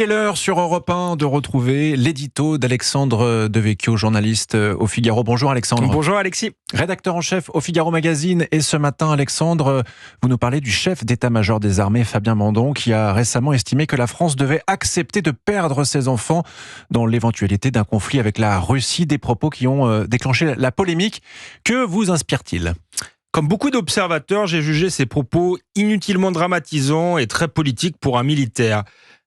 C'est l'heure sur Europe 1 de retrouver l'édito d'Alexandre Devecchio, journaliste au Figaro. Bonjour Alexandre. Bonjour Alexis. Rédacteur en chef au Figaro Magazine. Et ce matin, Alexandre, vous nous parlez du chef d'état-major des armées, Fabien Mandon, qui a récemment estimé que la France devait accepter de perdre ses enfants dans l'éventualité d'un conflit avec la Russie. Des propos qui ont déclenché la polémique. Que vous inspire-t-il ? Comme beaucoup d'observateurs, j'ai jugé ces propos inutilement dramatisants et très politiques pour un militaire.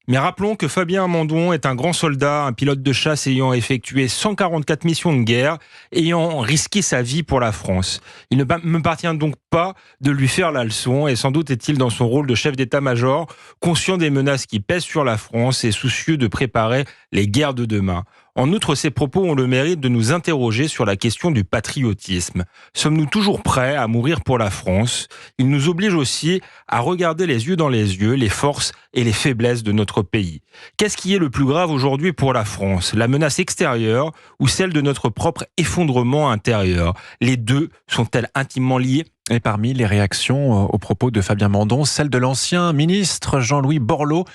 Mais rappelons que Fabien Mandon est un grand soldat, un pilote de chasse ayant effectué 144 missions de guerre, ayant risqué sa vie pour la France. Il ne me parvient donc pas de lui faire la leçon, et sans doute est-il dans son rôle de chef d'état-major, conscient des menaces qui pèsent sur la France et soucieux de préparer les guerres de demain. En outre, ces propos ont le mérite de nous interroger sur la question du patriotisme. Sommes-nous toujours prêts à mourir pour la France ? Ils nous obligent aussi à regarder les yeux dans les yeux les forces et les faiblesses de notre pays. Qu'est-ce qui est le plus grave aujourd'hui pour la France ? La menace extérieure ou celle de notre propre effondrement intérieur ? Les deux sont-elles intimement liées ? Et parmi les réactions aux propos de Fabien Mandon, celle de l'ancien ministre Jean-Louis Borloo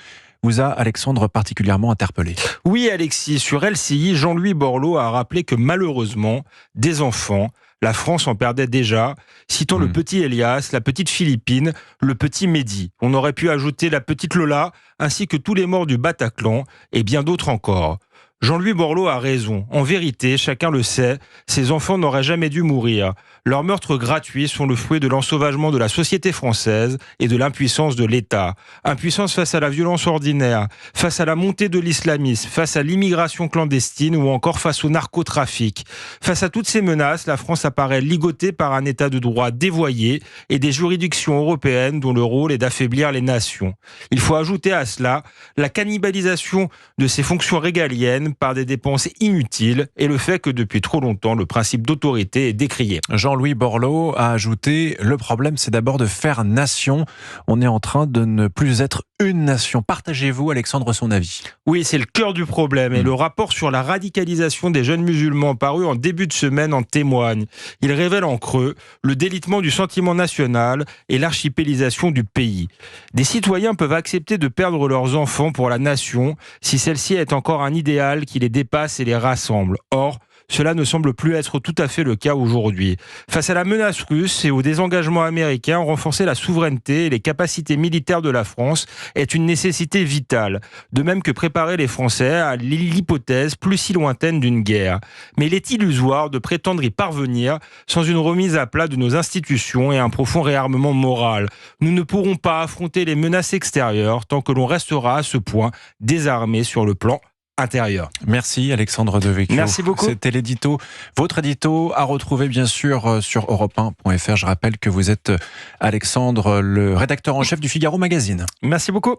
vous a, Alexandre, particulièrement interpellé. Oui, Alexis, sur LCI, Jean-Louis Borloo a rappelé que malheureusement, des enfants, la France en perdait déjà, citant le petit Elias, la petite Philippine, le petit Mehdi. On aurait pu ajouter la petite Lola, ainsi que tous les morts du Bataclan, et bien d'autres encore. Jean-Louis Borloo a raison. En vérité, chacun le sait, ces enfants n'auraient jamais dû mourir. Leurs meurtres gratuits sont le fruit de l'ensauvagement de la société française et de l'impuissance de l'État. Impuissance face à la violence ordinaire, face à la montée de l'islamisme, face à l'immigration clandestine ou encore face au narcotrafic. Face à toutes ces menaces, la France apparaît ligotée par un État de droit dévoyé et des juridictions européennes dont le rôle est d'affaiblir les nations. Il faut ajouter à cela la cannibalisation de ses fonctions régaliennes par des dépenses inutiles et le fait que depuis trop longtemps, le principe d'autorité est décrié. Jean-Louis Borloo a ajouté « Le problème, c'est d'abord de faire nation. On est en train de ne plus être une nation. » Partagez-vous, Alexandre, son avis ? Oui, c'est le cœur du problème. Et le rapport sur la radicalisation des jeunes musulmans paru en début de semaine en témoigne. Il révèle en creux le délitement du sentiment national et l'archipélisation du pays. Des citoyens peuvent accepter de perdre leurs enfants pour la nation si celle-ci est encore un idéal qui les dépasse et les rassemble. Or, cela ne semble plus être tout à fait le cas aujourd'hui. Face à la menace russe et au désengagement américain, renforcer la souveraineté et les capacités militaires de la France est une nécessité vitale. De même que préparer les Français à l'hypothèse plus si lointaine d'une guerre. Mais il est illusoire de prétendre y parvenir sans une remise à plat de nos institutions et un profond réarmement moral. Nous ne pourrons pas affronter les menaces extérieures tant que l'on restera à ce point désarmé sur le plan intérieur. Merci Alexandre Devecchio. Merci beaucoup. C'était l'édito, votre édito à retrouver bien sûr sur europe1.fr. Je rappelle que vous êtes Alexandre, le rédacteur en chef du Figaro Magazine. Merci beaucoup.